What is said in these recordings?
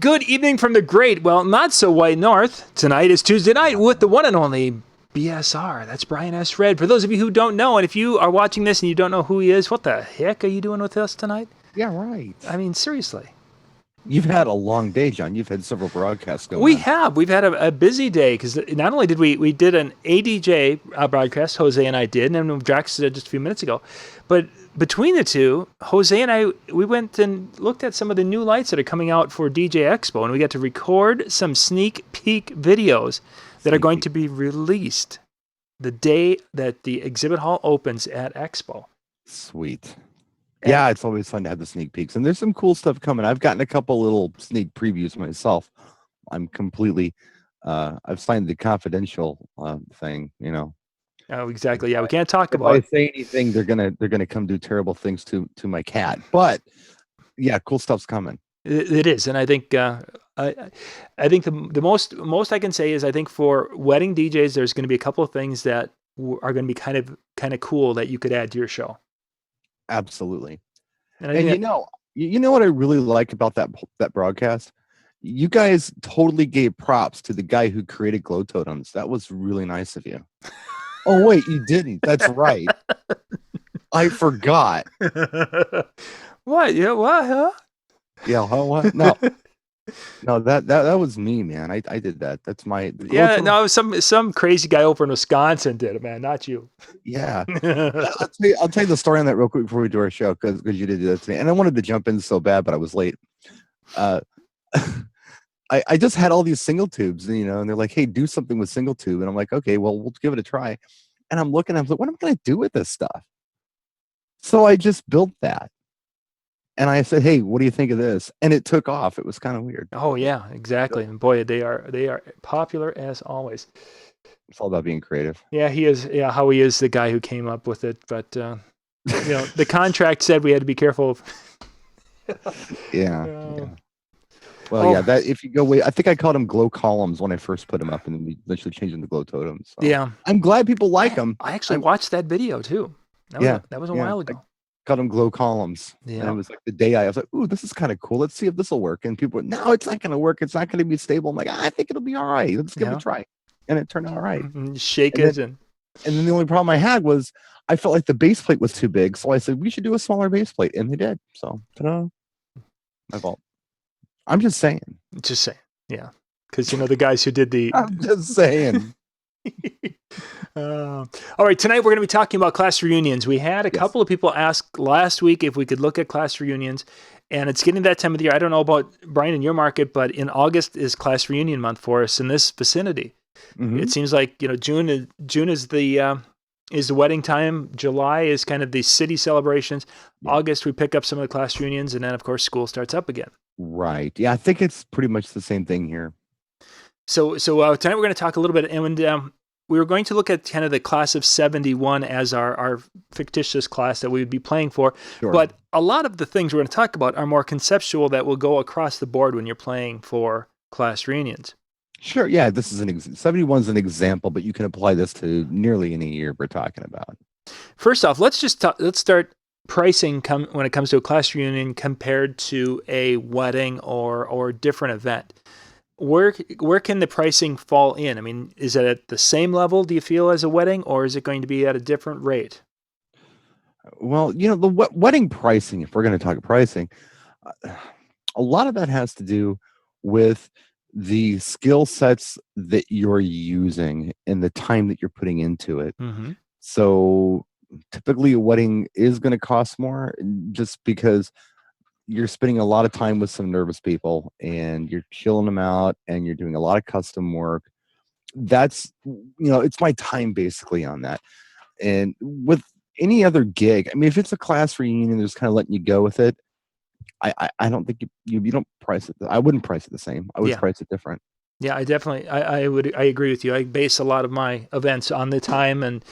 Good evening from the great, well, not so white north. Tonight is Tuesday night with the one and only BSR. That's Brian S. Red. For those of you who don't know, and if you are watching this and you don't know who he is, what the heck are you doing with us tonight? Yeah, right. I mean, seriously. You've had a long day, John. You've had several broadcasts going We on. have. We've had a busy day because not only did we did an ADJ broadcast, Jose and I did, and then Jax did just a few minutes ago, but between the two, Jose and I, we went and looked at some of the new lights that are coming out for DJ Expo, and we got to record some sneak peek videos that are going to be released the day that the exhibit hall opens at Expo. Sweet. Yeah, it's always fun to have the sneak peeks, and there's some cool stuff coming. I've gotten a couple little sneak previews myself. I'm completely, I've signed the confidential thing. Oh, exactly. Yeah, we can't talk If about I say anything, they're gonna come do terrible things to my cat. But yeah, cool stuff's coming. It is, and I think I think the most I can say is I think for wedding DJs, there's going to be a couple of things that are going to be kind of cool that you could add to your show. Absolutely. And And you know what I really like about that broadcast? You guys totally gave props to the guy who created glow totems. That was really nice of you. Oh wait, you didn't. That's right. I forgot. What? Yeah, what? Huh? Yeah, what? No. No, that was me, man. I did that. That's my Yeah, no, some crazy guy over in Wisconsin did it, man, not you. Yeah. I'll tell you the story on that real quick before we do our show because you did that to me. And I wanted to jump in so bad, but I was late. Uh, I just had all these single tubes, and they're like, hey, do something with single tube. And I'm like, okay, well, we'll give it a try. And I'm like, what am I going to do with this stuff? So I just built that. And I said, hey, what do you think of this? And it took off. It was kind of weird. Oh yeah, exactly. And boy, they are popular as always. It's all about being creative. Yeah, he is. Yeah, Howie is the guy who came up with it, but the contract said we had to be careful. Yeah. Well, yeah, that if you go away, I think I called them glow columns when I first put them up, and then we eventually changed them to glow totems. So. Yeah, I'm glad people like them. I actually watched that video too. That was a while ago. Got them glow columns. Yeah. And it was like the day I was like, ooh, this is kind of cool. Let's see if this will work. And people were, no, it's not going to work. It's not going to be stable. I'm like, I think it'll be all right. Let's give it a try. And it turned out all right. Shake it. And then the only problem I had was I felt like the base plate was too big. So I said, we should do a smaller base plate. And they did. So, ta-da. My fault. I'm just saying. Just saying. Yeah. Because, the guys who did the... I'm just saying. All right, tonight we're going to be talking about class reunions. We had a couple of people ask last week if we could look at class reunions, and it's getting that time of the year. I don't know about Brian in your market, but in August is class reunion month for us in this vicinity. Mm-hmm. It seems like June is the wedding time. July is kind of the city celebrations. Yeah. August we pick up some of the class reunions, and then of course school starts up again. Right. Yeah, I think it's pretty much the same thing here. So tonight we're going to talk a little bit, and we were going to look at kind of the class of 71 as our fictitious class that we would be playing for. Sure. But a lot of the things we're going to talk about are more conceptual that will go across the board when you're playing for class reunions. Sure. Yeah, this is 71 is an example, but you can apply this to nearly any year we're talking about. First off, let's start pricing when it comes to a class reunion compared to a wedding or different event. Where can the pricing fall in? I mean, is it at the same level, do you feel, as a wedding, or is it going to be at a different rate? Well, the wedding pricing, if we're going to talk pricing, a lot of that has to do with the skill sets that you're using and the time that you're putting into it. Mm-hmm. So typically a wedding is going to cost more just because you're spending a lot of time with some nervous people and you're chilling them out and you're doing a lot of custom work. That's, it's my time basically on that. And with any other gig, I mean, if it's a class reunion, they're just kind of letting you go with it. I don't think you don't price it. I wouldn't price it the same. I would price it different. Yeah, I definitely, I agree with you. I base a lot of my events on the time and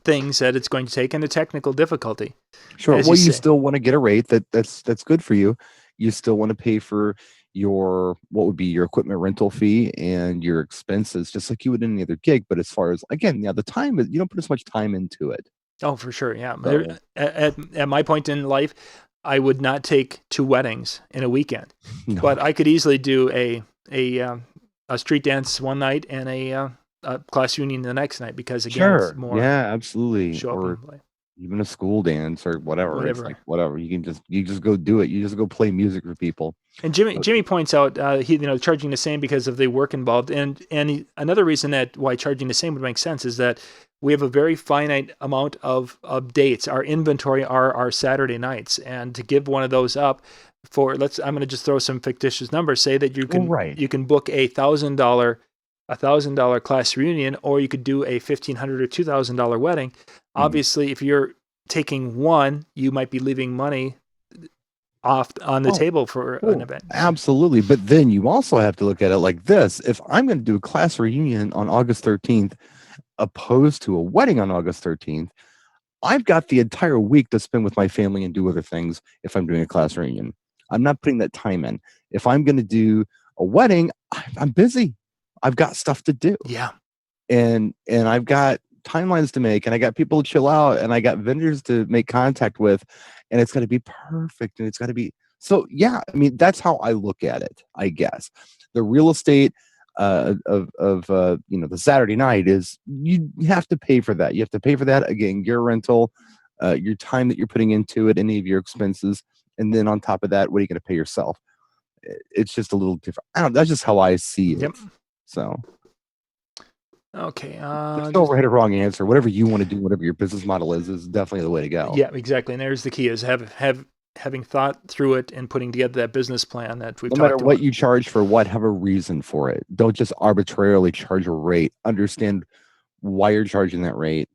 things that it's going to take and the technical difficulty. Sure. Well, you still want to get a rate that's good for you. You still want to pay for what would be your equipment rental fee and your expenses, just like you would any other gig. But as far as, again, the time, you don't put as much time into it. Oh, for sure. Yeah. So, at my point in life, I would not take 2 weddings in a weekend, No. but I could easily do a street dance one night and a class reunion the next night because again, it's Sure. more Yeah, absolutely. show up Or and play, even a school dance or whatever. It's like whatever. whatever. You just go do it. You just go play music for people. And Jimmy But Jimmy points out he charging the same because of the work involved, and another reason that why charging the same would make sense is that we have a very finite amount of dates. Our inventory are our Saturday nights, and to give one of those up for I'm going to just throw some fictitious numbers. Say that right. you can book $1,000 class reunion, or you could do a $1,500 or $2,000 wedding. Mhm. Obviously, if you're taking one, you might be leaving money off on the Oh, table for an oh, event. absolutely. But then you also have to look at it like this. If I'm going to do a class reunion on August 13th, opposed to a wedding on August 13th, I've got the entire week to spend with my family and do other things if I'm doing a class reunion. I'm not putting that time in. If I'm going to do a wedding, I'm busy. I've got stuff to do. Yeah. And I've got timelines to make, and I got people to chill out, and I got vendors to make contact with, and it's got to be perfect, and it's got to be so. Yeah, I mean that's how I look at it. I guess the real estate of the Saturday night is you have to pay for that. You have to pay for that again, gear rental, your time that you're putting into it, any of your expenses, and then on top of that, what are you going to pay yourself? It's just a little different. I don't. That's just how I see it. Yep. So. Okay. There's no right or wrong answer. Whatever you want to do, whatever your business model is definitely the way to go. Yeah, exactly. And there's the key is having thought through it and putting together that business plan that we've No matter talked what about. you charge for what, have a reason for it. Don't just arbitrarily charge a rate. Understand why you're charging that rate.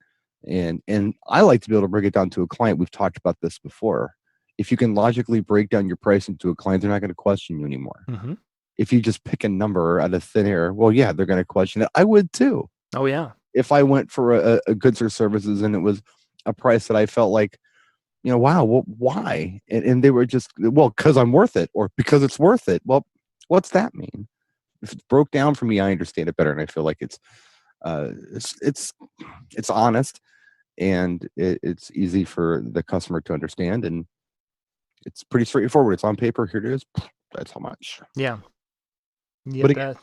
And I like to be able to break it down to a client. We've talked about this before. If you can logically break down your pricing to a client, they're not going to question you anymore. Mm-hmm. If you just pick a number out of thin air, well, yeah, they're going to question it. I would too. Oh yeah. If I went for a goods or services and it was a price that I felt like, wow, well, why? And they were just, well, because I'm worth it, or because it's worth it. Well, what's that mean? If it's broke down for me, I understand it better, and I feel like it's honest, and it's easy for the customer to understand, and it's pretty straightforward. It's on paper. Here it is. That's how much. Yeah. Yeah. But again,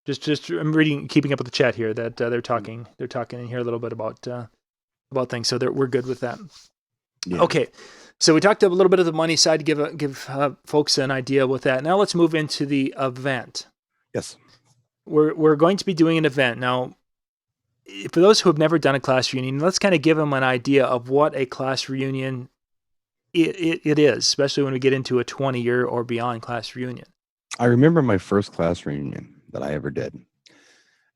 Just I'm keeping up with the chat here that they're talking in here a little bit about things, so we're good with that. yeah. Okay, so we talked a little bit of the money side to give folks an idea with that. Now let's move into the event. Yes. We're going to be doing an event now. For those who have never done a class reunion, let's kind of give them an idea of what a class reunion it is, especially when we get into a 20-year or beyond class reunion. I remember my first class reunion that I ever did.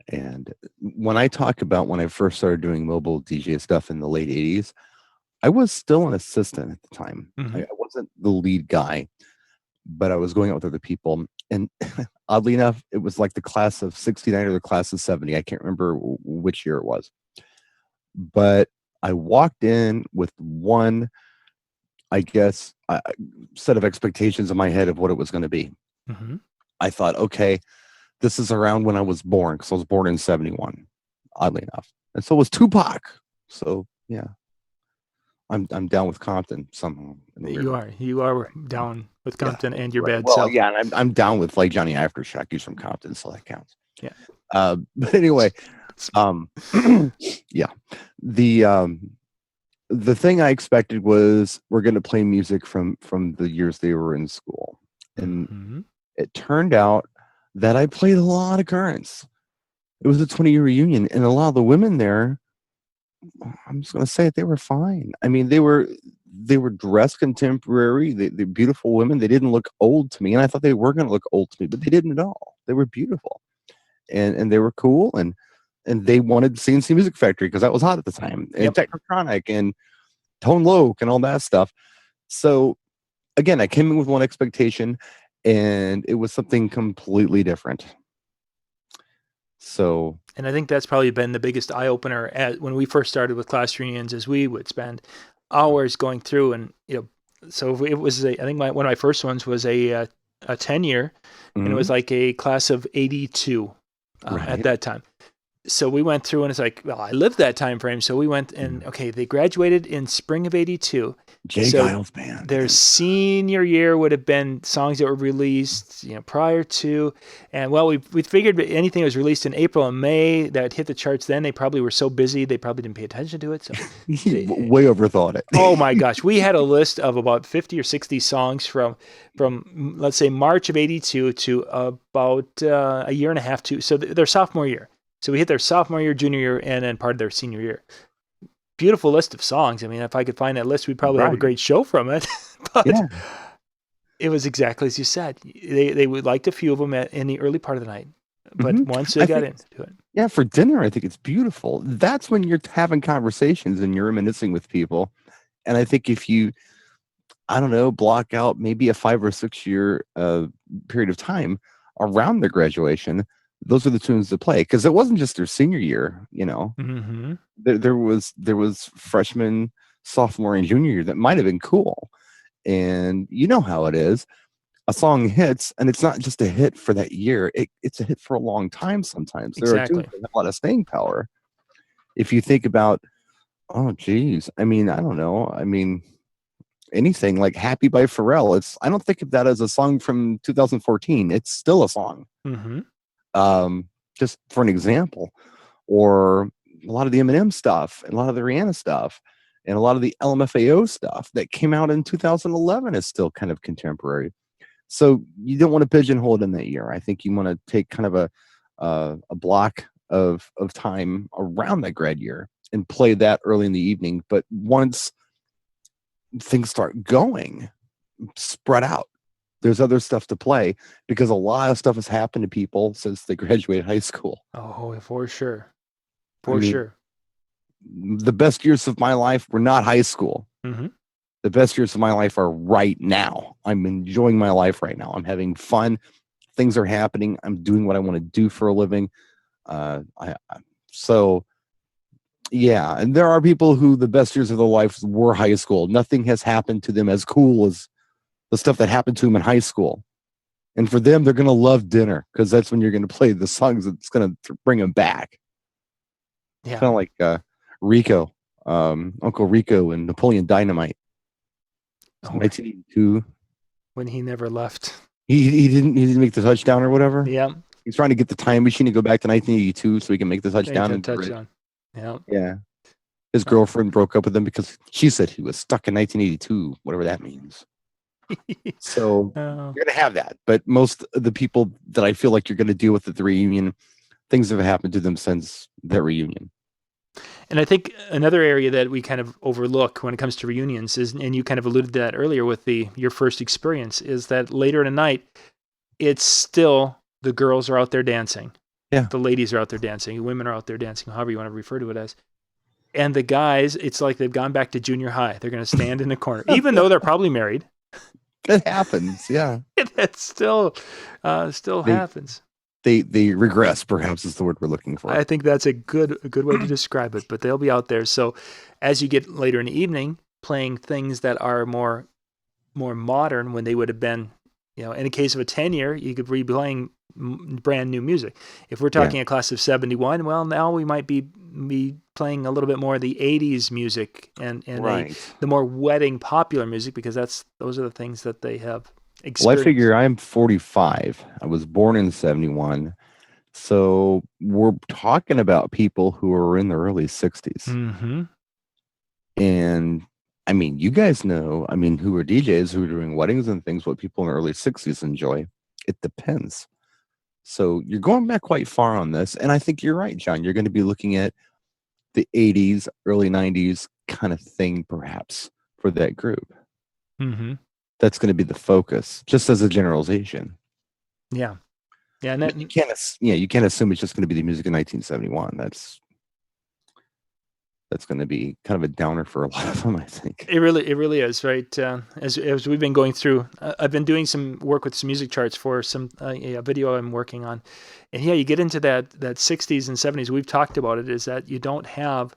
And when I talk about when I first started doing mobile DJ stuff in the late 80s, I was still an assistant at the time. Mm-hmm. I wasn't the lead guy, but I was going out with other people. And oddly enough, it was like the class of 69 or the class of 70. I can't remember which year it was. But I walked in with one, I guess, set of expectations in my head of what it was going to be. Mm-hmm. I thought, okay, this is around when I was born, because I was born in 71, oddly enough. And so was Tupac. So, yeah. I'm down with Compton somehow. You are down with Compton and your bad well, self. yeah, and I'm down with like Johnny Aftershock. He's from Compton, so that counts. Yeah. But anyway, yeah. The thing I expected was we're going to play music from the years they were in school, and mm-hmm. It turned out that I played a lot of currents. It was a 20-year reunion, and a lot of the women there, I'm just going to say it, they were fine. I mean, they were dressed contemporary. They're beautiful women. They didn't look old to me, and I thought they were going to look old to me, but they didn't at all. They were beautiful, and they were cool, and they wanted CNC Music Factory because that was hot at the time, and Yep. Technotronic and Tone Loc and all that stuff. So again, I came in with one expectation, and it was something completely different. So, and I think that's probably been the biggest eye opener when we first started with class reunions, as we would spend hours going through, and so it was I think one of my first ones was a 10-year, and it was like a class of 82 right. at that time. So we went through, and it's like, well, I lived that time frame. So we went and, Yeah. okay, they graduated in spring of 82. Jay So Giles band. their Yeah. senior year would have been songs that were released, prior to. And well, we figured anything that was released in April and May that hit the charts then, they probably were so busy, they probably didn't pay attention to it. So He they, way overthought it. oh my gosh, we had a list of about 50 or 60 songs from let's say March of 82 to about a year and a half to, so their sophomore year. So we hit their sophomore year, junior year, and then part of their senior year. Beautiful list of songs. I mean, if I could find that list, we'd probably have a Right. great show from it. But Yeah. it was exactly as you said. They would liked a few of them in the early part of the night, but Hmm. once they I got think, into it, yeah, for dinner, I think it's beautiful. That's when you're having conversations and you're reminiscing with people. And I think if you, I don't know, block out maybe a 5 or 6 year period of time around their graduation, those are the tunes to play. Because it wasn't just their senior year, mm-hmm. there was freshman, sophomore, and junior year that might have been cool. And you know how it is. A song hits, and it's not just a hit for that year. It's a hit for a long time sometimes. There are tunes Exactly. that have a lot of staying power. If you think about, oh, geez, I mean, I don't know. I mean, anything like Happy by Pharrell, I don't think of that as a song from 2014. It's still a song. Mm-hmm. Just for an example. Or a lot of the Eminem stuff, and a lot of the Rihanna stuff, and a lot of the LMFAO stuff that came out in 2011 is still kind of contemporary. So you don't want to pigeonhole it in that year. I think you want to take kind of a block of time around that grad year and play that early in the evening. But once things start going, spread out. There's other stuff to play because a lot of stuff has happened to people since they graduated high school. Oh, for sure. I For mean, sure. the best years of my life were not high school. Mm-hmm. The best years of my life are right now. I'm enjoying my life right now. I'm having fun. Things are happening. I'm doing what I want to do for a living. So yeah, and there are people who the best years of their lives were high school. Nothing has happened to them as cool as the stuff that happened to them in high school. And for them, they're going to love dinner because that's when you're going to play the songs that's going to bring them back. Yeah. Kind of like Rico, Uncle Rico and Napoleon Dynamite. Oh, 1982. when he never left. He didn't make the touchdown or whatever. Yeah. He's trying to get the time machine to go back to 1982 so he can make the Make touchdown that and be rich. touchdown. Yeah. Yeah. His girlfriend broke up with him because she said he was stuck in 1982, whatever that means. So Oh. you're going to have that. But most of the people that I feel like you're going to deal with at the reunion, things have happened to them since their reunion. And I think another area that we kind of overlook when it comes to reunions is, and you kind of alluded to that earlier with your first experience, is that later in the night, it's still the girls are out there dancing. Yeah. The ladies are out there dancing. Women are out there dancing, however you want to refer to it as. And the guys, it's like they've gone back to junior high. They're going to stand in the corner, even though they're probably married. It happens. Yeah. That still They happens. they regress, perhaps is the word we're looking for. I think that's a good way to describe it. But they'll be out there. So as you get later in the evening, playing things that are more modern when they would have been, in a case of a 10-year, you could be playing brand new music. If we're talking a class of 71, well, now we might be playing a little bit more of the 80s music and Right. the more wedding popular music, because those are the things that they have experienced. Well, I figure I'm 45. I was born in 71. So we're talking about people who are in their early 60s. Mm-hmm. And I mean, you guys know, who are DJs who are doing weddings and things, what people in their early 60s enjoy. It depends. So you're going back quite far on this. And I think you're right, John. You're going to be looking at the 80s, early 90s kind of thing, perhaps, for that group. Mm-hmm. That's going to be the focus, just as a generalization. Yeah. Yeah. And you can't assume it's just going to be the music of 1971. That's going to be kind of a downer for a lot of them, I think. It really is, right? As we've been going through, I've been doing some work with some music charts for some a video I'm working on, and yeah, you get into that 60s and 70s. We've talked about it. Is that you don't have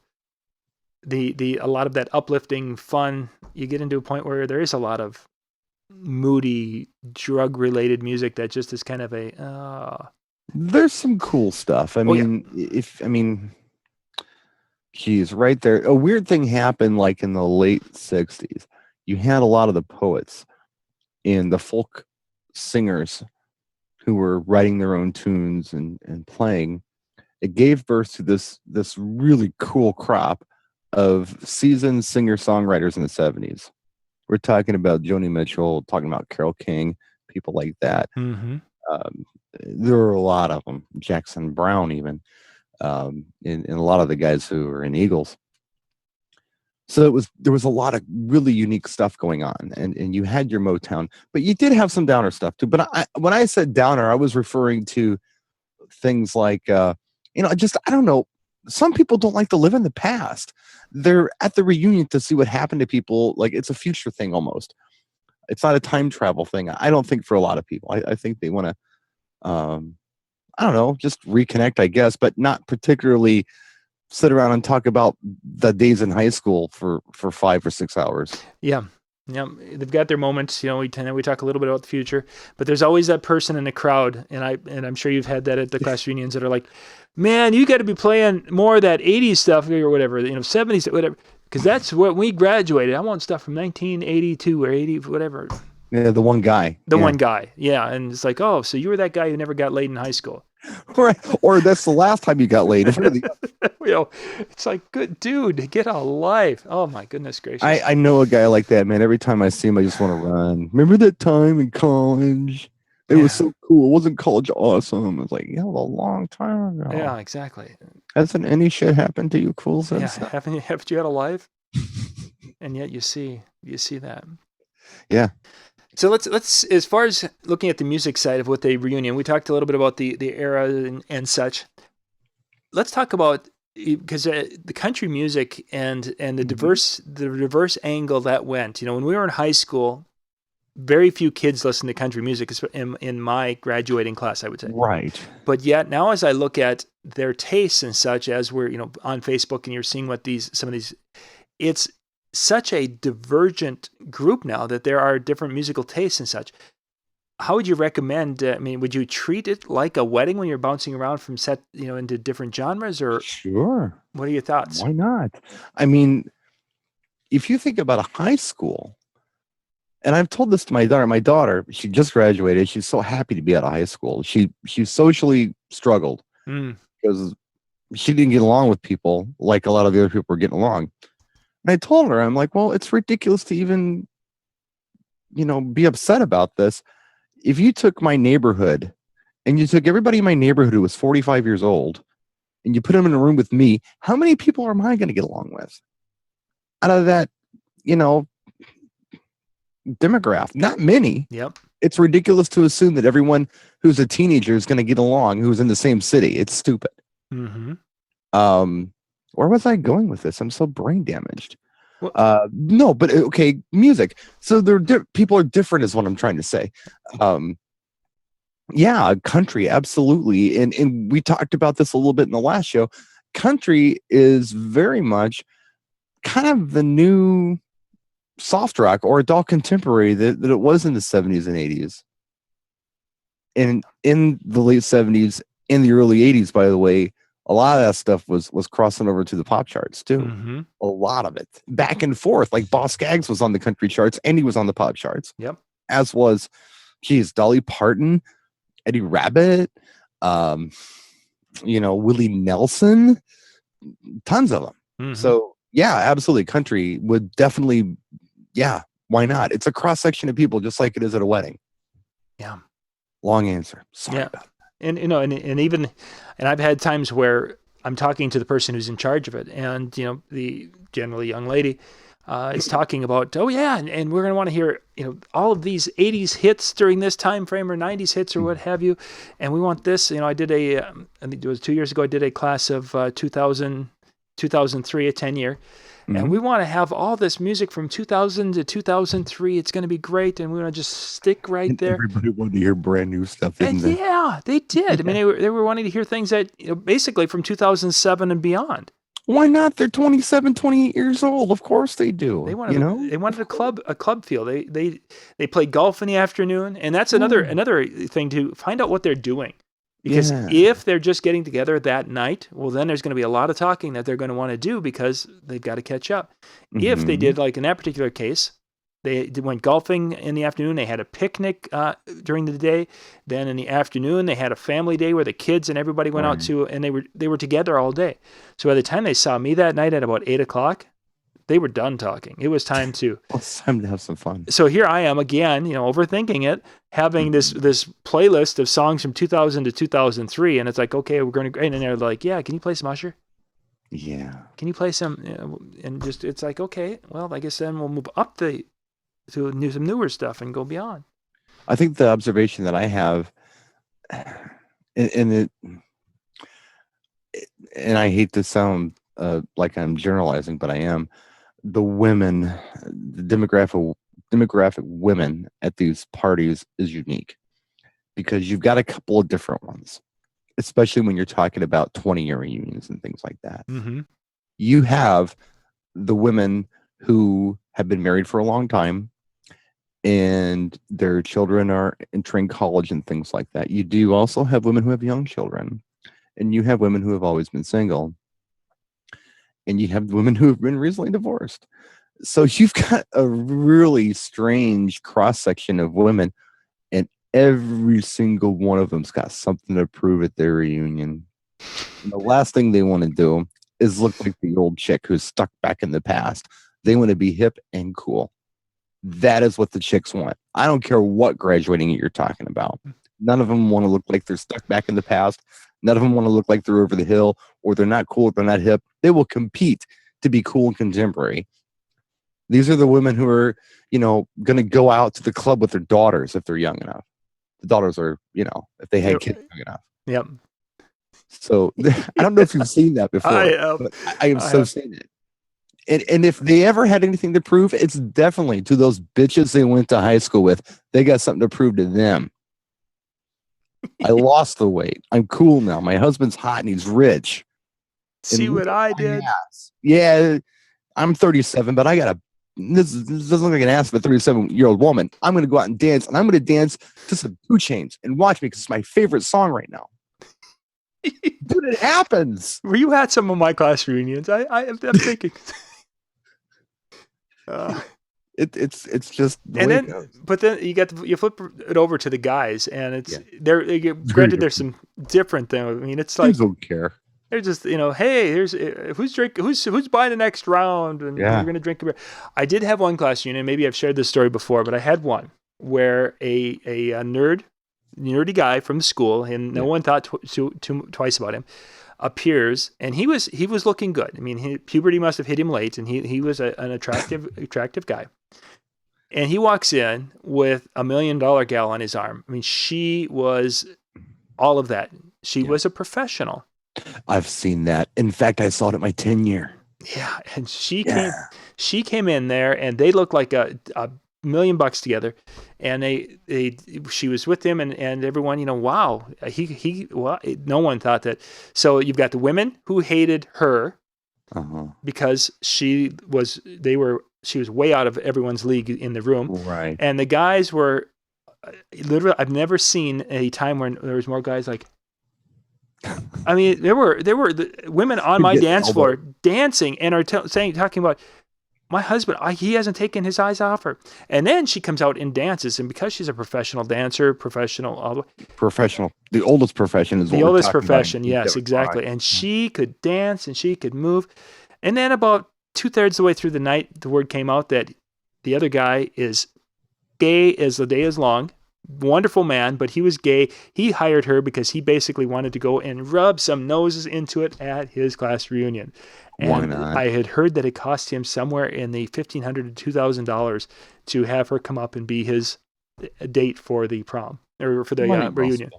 a lot of that uplifting fun. You get into a point where there is a lot of moody drug related music that just is kind of There's some cool stuff. I Oh yeah. mean, geez, right there. A weird thing happened like in the late 60s. You had a lot of the poets and the folk singers who were writing their own tunes and playing. It gave birth to this really cool crop of seasoned singer songwriters in the 70s. We're talking about Joni Mitchell, talking about Carole King, people like that. Mm-hmm. Um, there were a lot of them, Jackson Brown, even, and a lot of the guys who were in Eagles. So there was a lot of really unique stuff going on, and you had your Motown, but you did have some downer stuff too. But when I said downer, I was referring to things like, just I don't know. Some people don't like to live in the past. They're at the reunion to see what happened to people. Like it's a future thing almost. It's not a time travel thing. I don't think for a lot of people. I think they want to, I don't know, just reconnect, I guess, but not particularly sit around and talk about the days in high school for 5 or 6 hours. Yeah. Yeah, they've got their moments. We talk a little bit about the future, but there's always that person in the crowd, and I'm sure you've had that at the class reunions that are like, "Man, you got to be playing more of that '80s stuff or whatever, '70s, whatever, because that's what we graduated. I want stuff from 1982 or '80, whatever." Yeah, the one guy. The Yeah. one guy, yeah, and it's like, oh, so you were that guy who never got laid in high school. or that's the last time you got laid. It's like, good dude, get a life. Oh my goodness gracious. I know a guy like that, man. Every time I see him, I just want to run. Remember that time in college? It was so cool. Wasn't college awesome? It's like, yeah, a long time ago. Yeah, exactly. Hasn't any shit happened to you cool since? Yeah, haven't you had a life? And yet you see that. Yeah. So let's as far as looking at the music side of what they reunion, we talked a little bit about the era and such. Let's talk about, because the country music and the diverse angle that went. When we were in high school, very few kids listened to country music in my graduating class, I would say. Right. But yet now, as I look at their tastes and such, as we're on Facebook and you're seeing what some of these, it's such a divergent group now that there are different musical tastes and such. How would you recommend? Would you treat it like a wedding when you're bouncing around from set, into different genres, or sure? What are your thoughts? Why not? I mean, if you think about a high school, and I've told this to my daughter. My daughter, she just graduated. She's so happy to be out of high school. She socially struggled because she didn't get along with people like a lot of the other people were getting along. And I told her, I'm like, well, it's ridiculous to even, be upset about this. If you took my neighborhood and you took everybody in my neighborhood who was 45 years old and you put them in a room with me, how many people am I going to get along with? Out of that, demographic, not many. Yep. It's ridiculous to assume that everyone who's a teenager is going to get along who's in the same city. It's stupid. Mm-hmm. Where was I going with this? I'm so brain damaged. Well, no, but okay, music. So people are different is what I'm trying to say. Yeah, country, absolutely. And we talked about this a little bit in the last show. Country is very much kind of the new soft rock or adult contemporary that it was in the 70s and 80s. And in the late 70s, in the early 80s, by the way, a lot of that stuff was crossing over to the pop charts too. Mm-hmm. A lot of it, back and forth. Like Boss Skaggs was on the country charts and he was on the pop charts. Yep. As was, Dolly Parton, Eddie Rabbitt, Willie Nelson, tons of them. Mm-hmm. So yeah, absolutely. Country would definitely, yeah, why not? It's a cross section of people, just like it is at a wedding. Yeah. Long answer. Sorry about that. And even I've had times where I'm talking to the person who's in charge of it, and the generally young lady is talking about, oh yeah, and we're going to want to hear all of these 80s hits during this time frame, or 90s hits, or what have you, and we want this. I did I think it was 2 years ago, I did a class of 2003, a 10-year. Mm-hmm. And we want to have all this music from 2000 to 2003. It's going to be great, and we want to just stick right there. Everybody wanted to hear brand new stuff, didn't they? Yeah, they did. Yeah. They were wanting to hear things that basically from 2007 and beyond. Why not? They're 27, 28 years old. Of course they do. They wanted they wanted a club feel. They play golf in the afternoon, and that's another thing to find out what they're doing. Because Yeah. if they're just getting together that night, well, then there's going to be a lot of talking that they're going to want to do because they've got to catch up. If they Hmm. did, like in that particular case, they went golfing in the afternoon. They had a picnic during the day. Then in the afternoon, they had a family day where the kids and everybody went out Right. to, and they were together all day. So by the time they saw me that night at about 8 o'clock, they were done talking. It was time to. Well, it's time to have some fun. So here I am again, overthinking it, having this Mhm. this playlist of songs from 2000 to 2003, and it's like, okay, we're going to, and they're like, yeah, can you play some Usher? Yeah. Can you play some? And just it's like, okay, well, I guess then we'll move up to some newer stuff and go beyond. I think the observation that I have, and and I hate to sound like I'm generalizing, but I am. The women, the demographic women at these parties is unique because you've got a couple of different ones, especially when you're talking about 20-year reunions and things like that. Mm-hmm. You have the women who have been married for a long time and their children are entering college and things like that. You do also have women who have young children, and you have women who have always been single, and you have women who have been recently divorced. So you've got a really strange cross section of women, and every single one of them's got something to prove at their reunion. And the last thing they want to do is look like the old chick who's stuck back in the past. They want to be hip and cool. That is what the chicks want. I don't care what graduating you're talking about. None of them want to look like they're stuck back in the past. None of them want to look like they're over the hill, or they're not cool, or they're not hip. They will compete to be cool and contemporary. These are the women who are, going to go out to the club with their daughters if they're young enough. The daughters are, if they had kids young enough. Yep. So I don't know if you've seen that before, but I have so seen it. And if they ever had anything to prove, it's definitely to those bitches they went to high school with. They got something to prove to them. I lost the weight. I'm cool now. My husband's hot and he's rich. See what I did? Ass. Yeah, I'm 37, but I got this doesn't look like an ass of a 37-year-old woman. I'm going to go out and dance, and I'm going to dance to some 2 Chainz and watch me because it's my favorite song right now. Dude, it happens. Were you at some of my class reunions? I'm thinking. It's just the and way then, it goes. but then you flip it over to the guys, and it's granted there's some different thing. I mean, it's like Dudes don't care. they're just hey, here's who's buying the next round, and we're gonna drink a beer. I did have one class reunion. Maybe I've shared this story before, but I had one where a nerdy guy from the school, and no one thought twice about him, appears, and he was looking good. I mean, puberty must have hit him late, and he was an attractive guy. And he walks in with $1 million gal on his arm. I mean, she was all of that. She was a professional. I've seen that. In fact, I saw it at my 10-year. Yeah, and she came in there, and they looked like a $1 million together. And she was with him, and everyone, wow, no one thought that. So you've got the women who hated her because she was way out of everyone's league in the room. Right. And the guys were literally, I've never seen a time when there was more guys like, I mean, there were the women on my dance floor dancing and are talking about my husband. He hasn't taken his eyes off her. And then she comes out and dances, and because she's a professional dancer, the oldest profession is the oldest profession. Yes, exactly. And she could dance and she could move. And then about 2/3 of the way through the night, the word came out that the other guy is gay as the day is long. Wonderful man, but he was gay. He hired her because he basically wanted to go and rub some noses into it at his class reunion. And why not? I had heard that it cost him somewhere in the $1,500 to $2,000 to have her come up and be his date for the prom or for the reunion.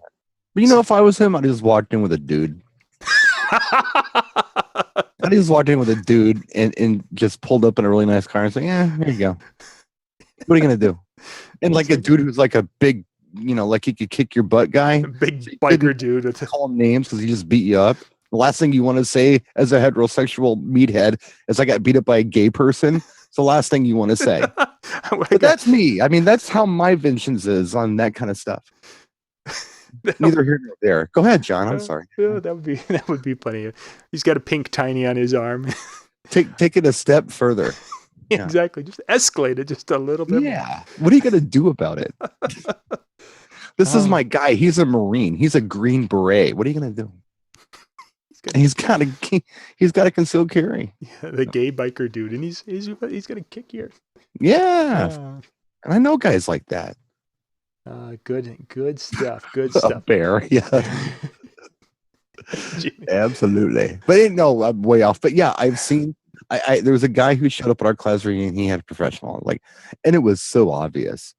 But if I was him, I'd just walked in with a dude. I just walked in with a dude and just pulled up in a really nice car and said, "Yeah, here you go. What are you gonna do?" And like a dude who's like a big, like he could kick your butt guy. A big biker dude. Call him names because he just beat you up. The last thing you want to say as a heterosexual meathead is I got beat up by a gay person. It's the last thing you want to say. But that's me. I mean, that's how my vengeance is on that kind of stuff. Neither here nor there. Go ahead, John. I'm sorry. Yeah, that would be that would be funny. He's got a pink tiny on his arm. Take it a step further. Yeah. Exactly. Just escalate it just a little bit more. Yeah. What are you gonna do about it? This is Oh, my guy. He's a Marine. He's a Green Beret. What are you gonna do? he's got And he's got a concealed carry. yeah, the gay biker dude, and he's gonna kick your. Yeah. Uh, And I know guys like that. good stuff. Good A stuff. bear. Yeah. Jimmy. Absolutely. But no, I'm way off. But yeah, I've seen there was a guy who showed up at our class reunion. He had a professional, and it was so obvious.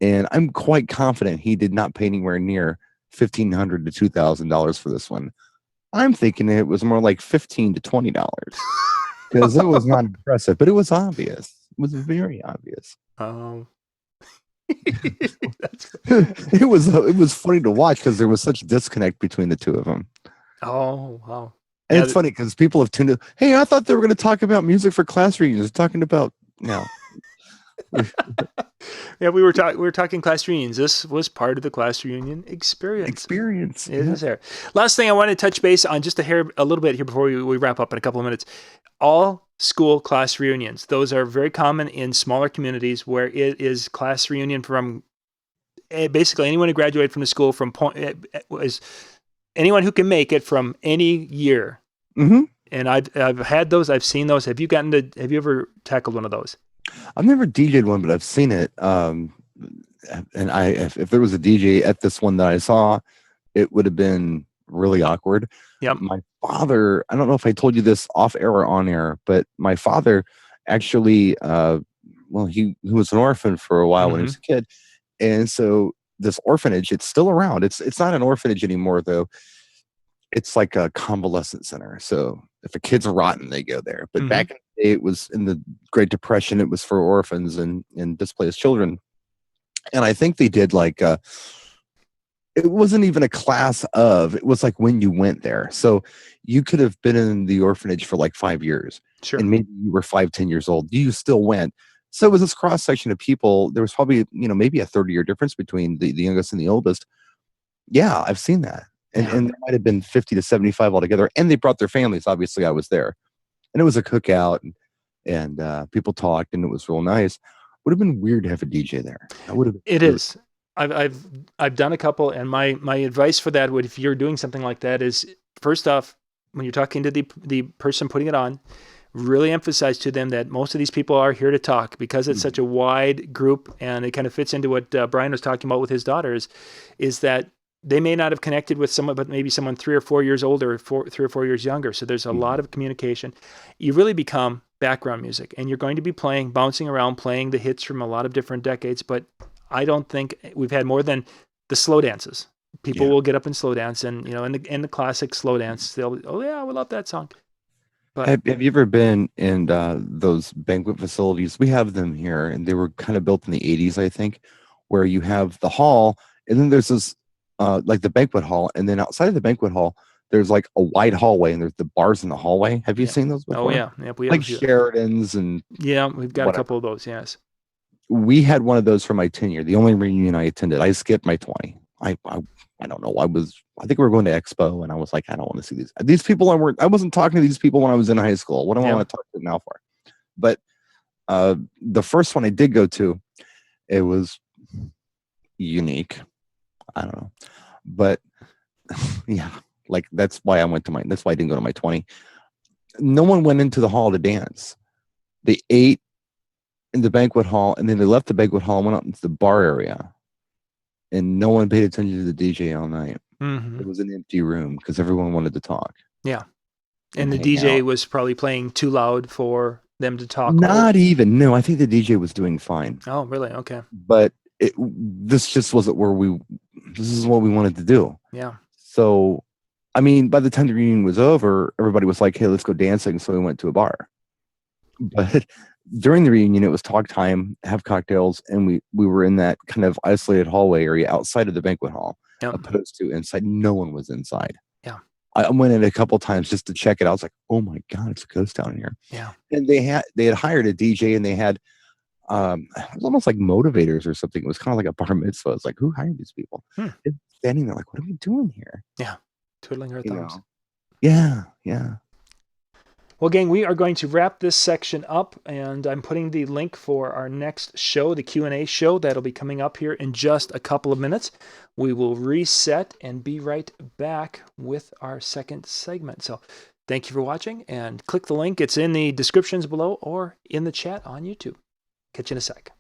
And I'm quite confident he did not pay anywhere near $1,500 to $2,000 for this one. I'm thinking it was more like $15 to $20 because it was not impressive, but it was obvious. It was very obvious. Um, It was funny to watch because there was such disconnect between the two of them. oh wow. And Yeah, it's funny because people have tuned in. Hey, I thought they were going to talk about music for class reunions. Talking about no. yeah, we were talking class reunions. This was part of the class reunion experience. It is there. Last thing I want to touch base on just a little bit here before we wrap up in a couple of minutes. All school class reunions. Those are very common in smaller communities where it is class reunion from basically anyone who graduated from the school from is anyone who can make it from any year. Mm-hmm. And I've had those. I've seen those. Have you ever tackled one of those? I've never DJ'd one, but I've seen it. And if there was a DJ at this one that I saw, it would have been really awkward. Yep. My father, I don't know if I told you this off air or on air, but my father actually, he was an orphan for a while when he was a kid. And so this orphanage, it's still around. It's not an orphanage anymore, though. It's like a convalescent center. So if a kid's rotten, they go there. But back in the day, it was in the Great Depression. It was for orphans and displaced children. And I think they did it wasn't even a class of, it was like when you went there. So you could have been in the orphanage for like 5 years. Sure. And maybe you were 5-10 years old. You still went. So it was this cross section of people. There was probably, maybe a 30-year difference between the youngest and the oldest. Yeah, I've seen that. And there might have been 50 to 75 altogether. And they brought their families. Obviously, I was there. And it was a cookout. And people talked. And it was real nice. Would have been weird to have a DJ there. That would have been It weird. is. I've done a couple, and my advice for that would, if you're doing something like that, is first off, when you're talking to the person putting it on, really emphasize to them that most of these people are here to talk, because it's such a wide group, and it kind of fits into what Brian was talking about with his daughters, is that they may not have connected with someone, but maybe someone 3 or 4 years older, 3 or 4 years younger. So there's a lot of communication. You really become background music, and you're going to be bouncing around, playing the hits from a lot of different decades. But I don't think we've had more than the slow dances. People will get up and slow dance, and in the classic slow dance, they'll, oh yeah, we love that song. But have you ever been in those banquet facilities? We have them here, and they were kind of built in the 80s, I think, where you have the hall, and then there's this like the banquet hall, and then outside of the banquet hall, there's like a wide hallway, and there's the bars in the hallway. Have you seen those before? Oh yeah, we like have Sheridan's and yeah, we've got a couple of those. Yes, we had one of those for my 10-year. The only reunion I attended, I skipped my 20. I don't know. I think we were going to Expo, and I was like, I don't want to see these people. I wasn't talking to these people when I was in high school. What do I want to talk to them now for? But the first one I did go to, it was unique. I don't know, but yeah, like that's why I went to that's why I didn't go to my 20. No one went into the hall to dance. They ate in the banquet hall, and then they left the banquet hall and went out into the bar area, and no one paid attention to the DJ all night. It was an empty room because everyone wanted to talk. Yeah, and the DJ was probably playing too loud for them to talk. Not even. No, I think the DJ was doing fine. Oh, really? Okay. But this just wasn't this is what we wanted to do. Yeah. So, I mean, by the time the reunion was over, everybody was like, hey, let's go dancing. So we went to a bar. But during the reunion, it was talk time, have cocktails, and we were in that kind of isolated hallway area outside of the banquet hall, opposed to inside. No one was inside. Yeah. I went in a couple times just to check it out. I was like, oh my God, it's a ghost down here. Yeah. And they had hired a DJ, and they had it was almost like motivators or something. It was kind of like a bar mitzvah. It's like, who hired these people? standing there like, what are we doing here? Yeah. Twiddling our You thumbs. know? Yeah, yeah. Well, gang, we are going to wrap this section up, and I'm putting the link for our next show, the Q&A show. That'll be coming up here in just a couple of minutes. We will reset and be right back with our second segment. So thank you for watching, and click the link. It's in the descriptions below or in the chat on YouTube. Catch you in a sec.